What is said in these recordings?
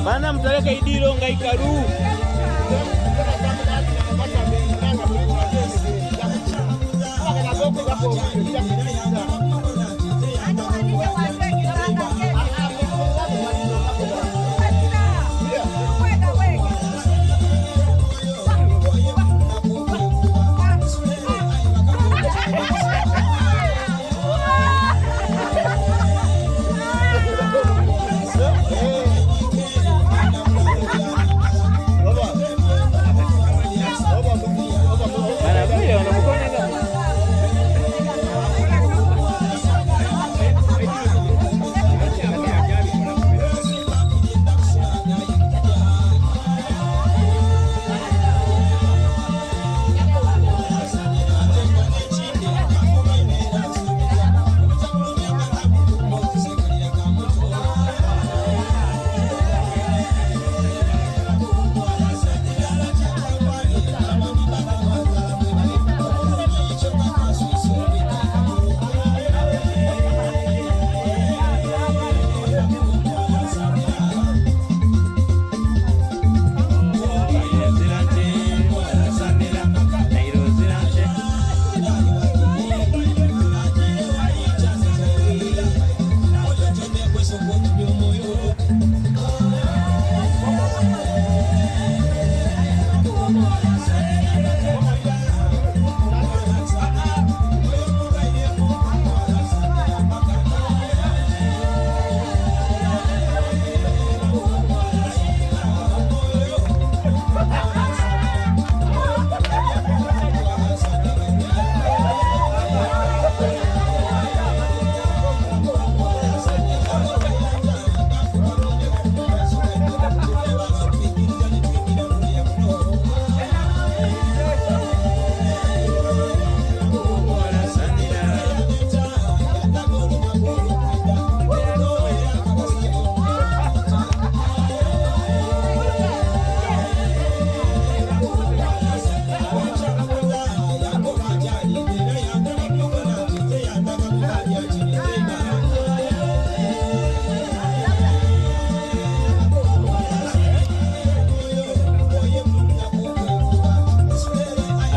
Bana mtaleka idiro ngaikaru.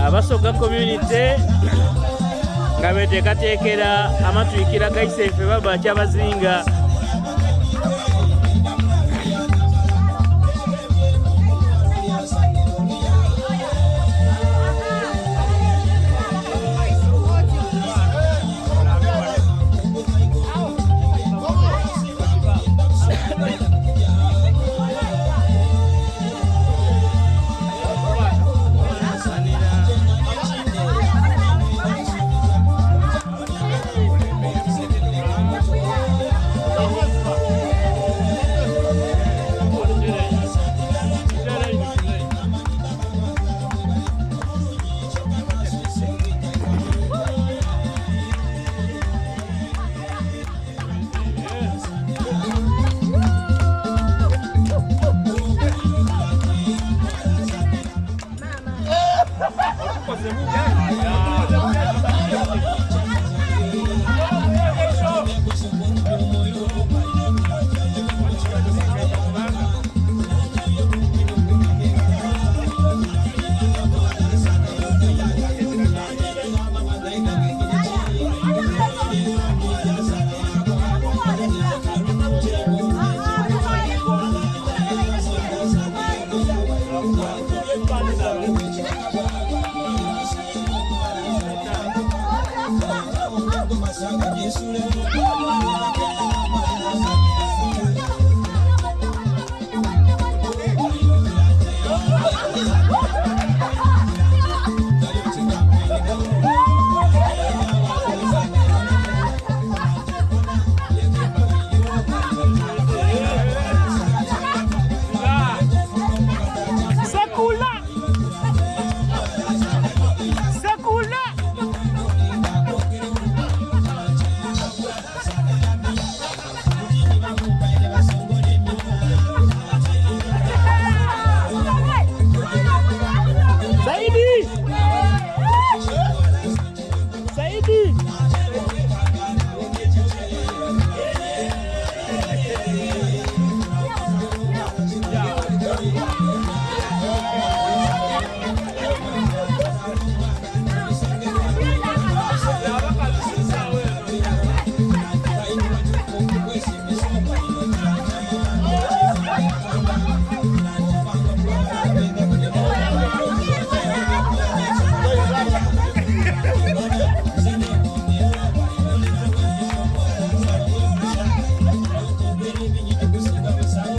Abasoga community nga betekatekera amatwikira gaisefe baba kyabazinga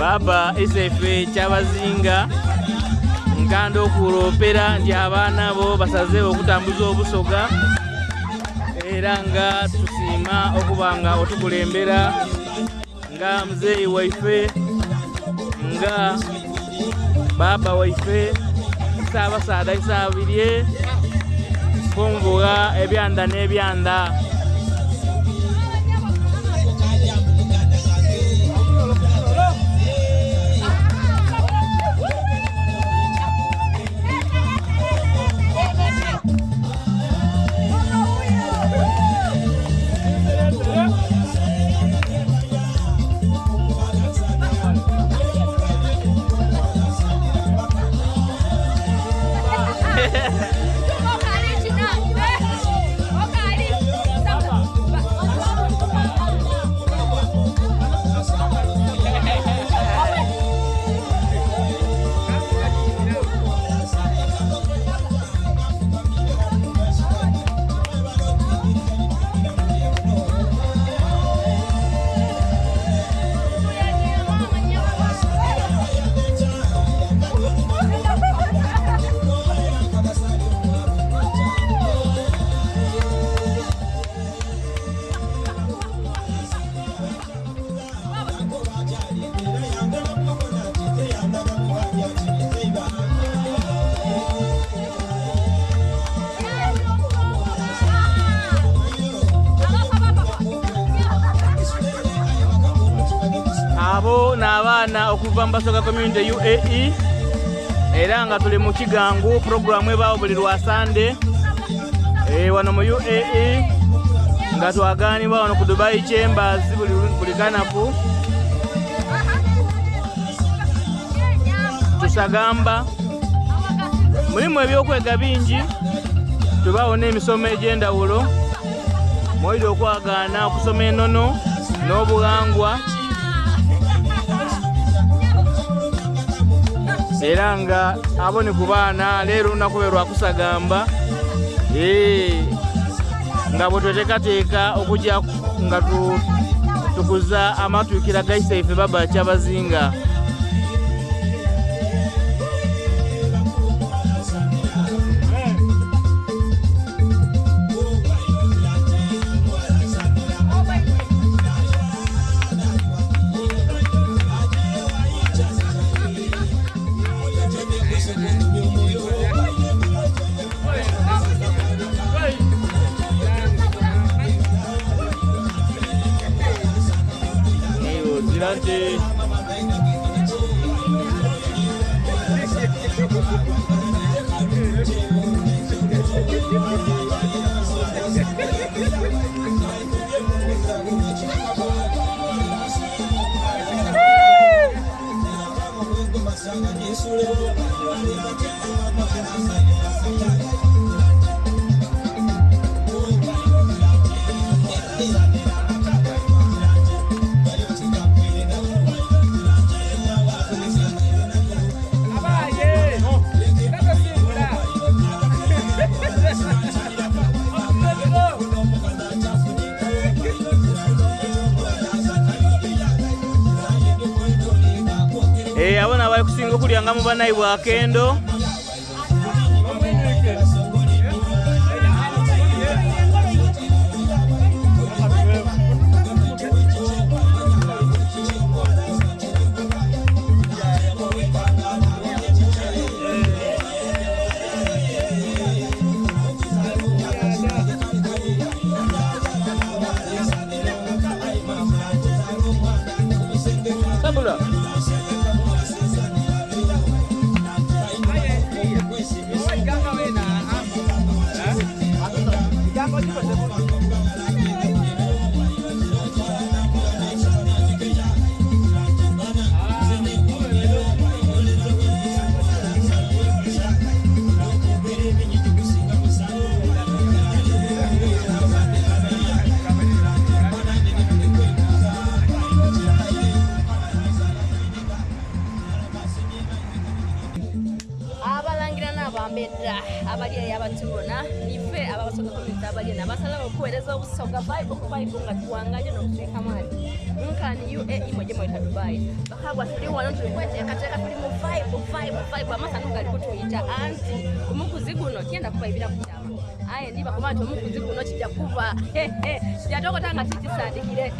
Baba isefe kyabazinga nkanda okuloopera nti abaana bo basaze okutambuza obusoga era nga tusiima okuba nga otukulembera nga muzeeyi waife nga baba waife Ssaabasada Isaabirye Kombuga ebyanda n'ebyanda. Abo n'abaana okuva mu Basoga Community UAE era nga tuli mu kigangu programu ebaawo buli lwa Sande wano mu UAE nga twagaanibwa wano ku Dubai Chambers buli kanafu tusagamba mulimu ebyokwega bingi tubaawo n'emisomo egy'endawulo mwolire okwagaana okusoma ennono n'obughangwa era nga abo ni ku baana leero olunaku lwe lwakusagamba nga bwe tweteekateeka okujja nga tukuza amatwikira gaisaife baba Kyabazinga. tusinga okulyanga mu banaibwa akendo. Abalia yabatubona ife ababasoka community abalia nabasala okuwereza obusoga vibe nga tuwangaje n'okusika mali nkani UAE moje mu Dubai bakagwa tuli wano tulikweteka tuli mu vibe amasa ngali kutuyita anti umukuzi guno kienda kubaibira kutama aye ndiba kubantu umukuzi guno kijja kuba yatokotanga titisandikire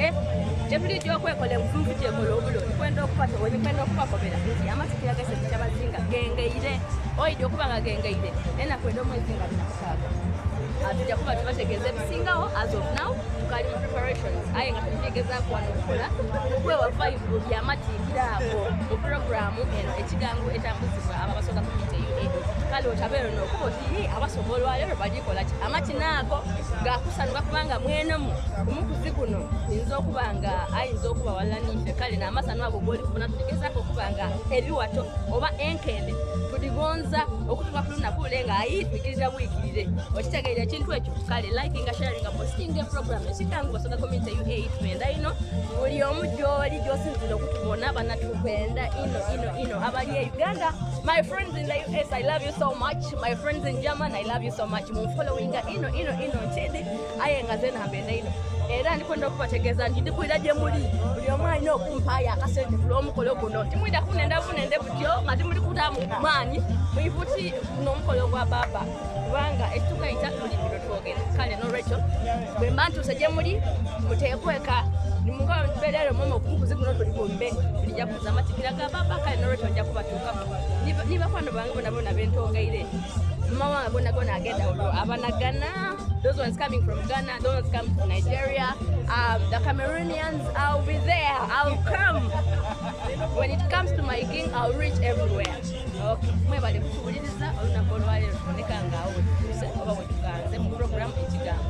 tepuli jokwekole mfumbi tekolo obulo kwenda okupata woni kwenda okupakobera amasikira gese kyabazinga gengeire oide okubanga gengeire ena kwenda omwezi nga binakusaga atujja kuba tubategeze ebisingawo as of now tukali mu preparations aye nga tutegeza kwano okukola okwewa vibe byamatikira ako mu programu eno ekigangu etambuzibwa ababasoka community UAE kale otabero n'okoti abasobolwayo bagikola amakinaako gakusanuka kubanga mwenemu umukuzi guno inza okubanga ayinza okuba walanife kale n'amasanu ago goli kubona tutegezako okubanga ebiwato oba enkende tudigonza okutuka kulunaku lenga ayitwikirira bwikirire okitegeera ekintu ekyo kale liking sharing posting program ekigangu basoka community UAE twenda ino buli omu gyoli gyosinzira okutubona banatukwenda ino abali e Uganda. My friends in the US, I love you so much. My friends in Germany, I love you so much. Following ino chidi ayenga zena mbenda ino era ndikwenda okubategeza nti ndikwiraje muli buli omwana okumpaya akasente bulomukolo guno timwida kunenda butyo nga timuli kutamu manyi mwivuti n'omukolo gwa baba kubanga etukaita tulibiro twogera kale no Rachel bwe mbantu seje muli mutekweka nimunga mpelero momo kukuzi kuno tulibombe tulija kuza matikira ga baba kale no Rachel nja kubatuka niba kwano bangu nabona bentongeire mama gonna agenda abanagana. Those ones coming from Ghana, those ones come from Nigeria, the Cameroonians, I'll be there, I'll come. When it comes to my king, I'll reach everywhere. Okay, mwebale kukubuliza olunakolwayo tukonekanga awo tuse oba wetukanze mu program ekigambo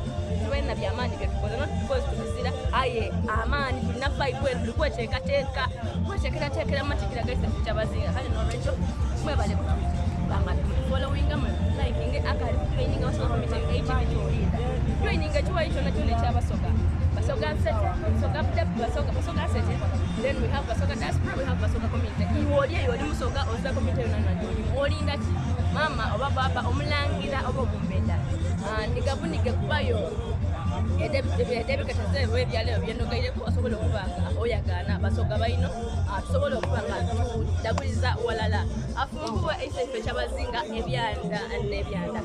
twena byamaani byetukola not because tubizira aye amaani tulina vibe tulikweteekateeka kweteekerateekera matikira gaise tukyabazinga kale n'olwekyo mwebale banga following them liking akali training abasoka community HB training ekiwa ekyo nakyo nekyabasoka basoka set basoka set then we have basoka diaspora we have basoka community iwoli yoli musoka oza community nana olinda ki mama oba baba omulangira oba omumbenda ndigabunike kubayo edebikataze webyalero byendogaire ko asobola okubanga oyagana basoga bayino tusobola okubanga tudaguliza walala afunguwa ekisefe kyabazinga ebyanda n'ebyanda